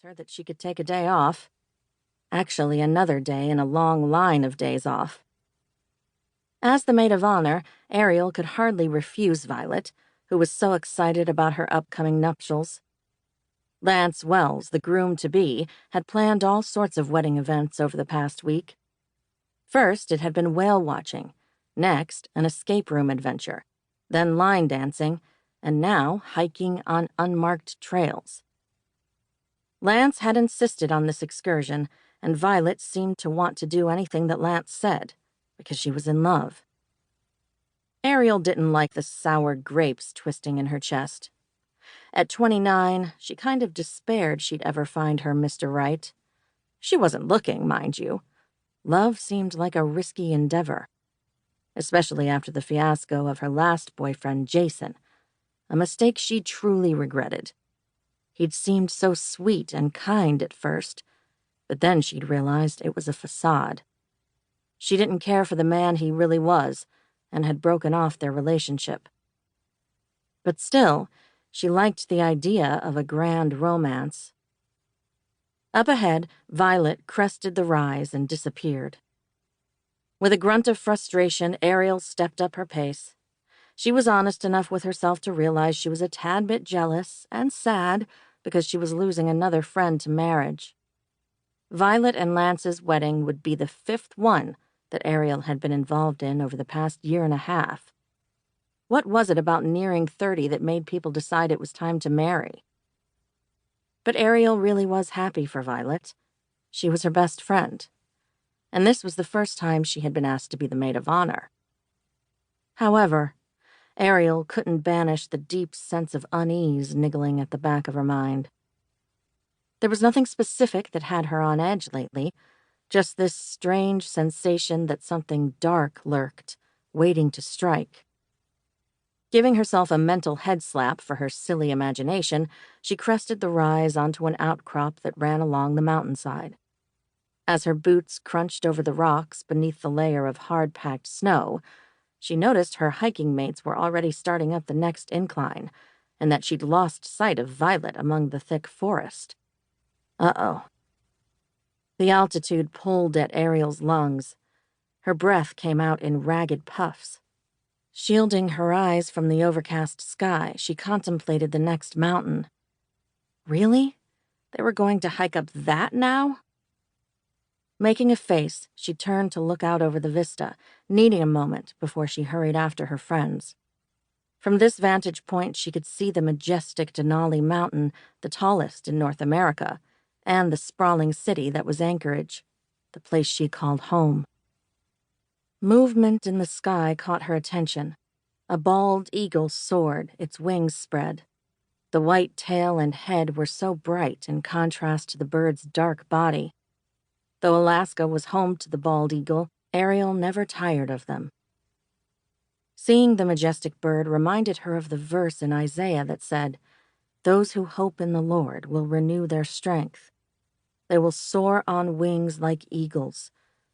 her that she could take a day off. Actually, another day in a long line of days off. As the maid of honor, Ariel could hardly refuse Violet, who was so excited about her upcoming nuptials. Lance Wells, the groom-to-be, had planned all sorts of wedding events over the past week. First, it had been whale watching, next, an escape room adventure, then line dancing, and now hiking on unmarked trails. Lance had insisted on this excursion, and Violet seemed to want to do anything that Lance said, because she was in love. Ariel didn't like the sour grapes twisting in her chest. At 29, she kind of despaired she'd ever find her Mr. Right. She wasn't looking, mind you. Love seemed like a risky endeavor, especially after the fiasco of her last boyfriend, Jason, a mistake she truly regretted. He'd seemed so sweet and kind at first, but then she'd realized it was a facade. She didn't care for the man he really was, and had broken off their relationship. But still, she liked the idea of a grand romance. Up ahead, Violet crested the rise and disappeared. With a grunt of frustration, Ariel stepped up her pace. She was honest enough with herself to realize she was a tad bit jealous and sad because she was losing another friend to marriage. Violet and Lance's wedding would be the 5th one that Ariel had been involved in over the past year and a half. What was it about nearing 30 that made people decide it was time to marry? But Ariel really was happy for Violet. She was her best friend. And this was the first time she had been asked to be the maid of honor. However, Ariel couldn't banish the deep sense of unease niggling at the back of her mind. There was nothing specific that had her on edge lately, just this strange sensation that something dark lurked, waiting to strike. Giving herself a mental head slap for her silly imagination, she crested the rise onto an outcrop that ran along the mountainside. As her boots crunched over the rocks beneath the layer of hard-packed snow, she noticed her hiking mates were already starting up the next incline, and that she'd lost sight of Violet among the thick forest. Uh-oh. The altitude pulled at Ariel's lungs. Her breath came out in ragged puffs. Shielding her eyes from the overcast sky, she contemplated the next mountain. Really? They were going to hike up that now? Making a face, she turned to look out over the vista, needing a moment before she hurried after her friends. From this vantage point, she could see the majestic Denali Mountain, the tallest in North America, and the sprawling city that was Anchorage, the place she called home. Movement in the sky caught her attention. A bald eagle soared, its wings spread. The white tail and head were so bright in contrast to the bird's dark body. Though Alaska was home to the bald eagle, Ariel never tired of them. Seeing the majestic bird reminded her of the verse in Isaiah that said, "Those who hope in the Lord will renew their strength. They will soar on wings like eagles.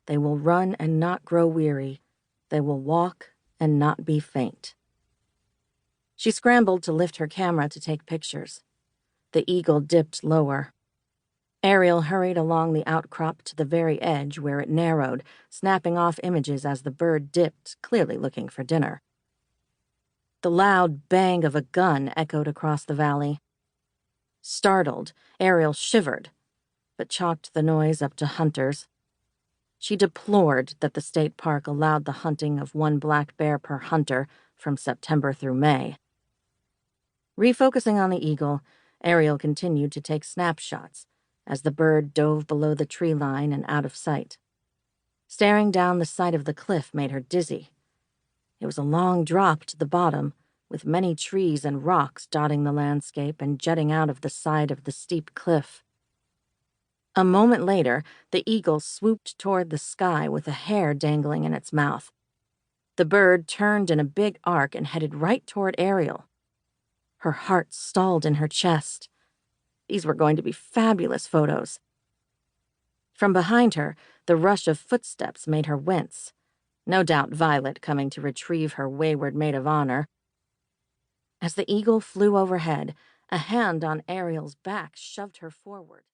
They will run and not grow weary. They will walk and not be faint." She scrambled to lift her camera to take pictures. The eagle dipped lower. Ariel hurried along the outcrop to the very edge where it narrowed, snapping off images as the bird dipped, clearly looking for dinner. The loud bang of a gun echoed across the valley. Startled, Ariel shivered, but chalked the noise up to hunters. She deplored that the state park allowed the hunting of one black bear per hunter from September through May. Refocusing on the eagle, Ariel continued to take snapshots as the bird dove below the tree line and out of sight. Staring down the side of the cliff made her dizzy. It was a long drop to the bottom, with many trees and rocks dotting the landscape and jutting out of the side of the steep cliff. A moment later, the eagle swooped toward the sky with a hair dangling in its mouth. The bird turned in a big arc and headed right toward Ariel. Her heart stalled in her chest. These were going to be fabulous photos. From behind her, the rush of footsteps made her wince. No doubt Violet coming to retrieve her wayward maid of honor. As the eagle flew overhead, a hand on Ariel's back shoved her forward.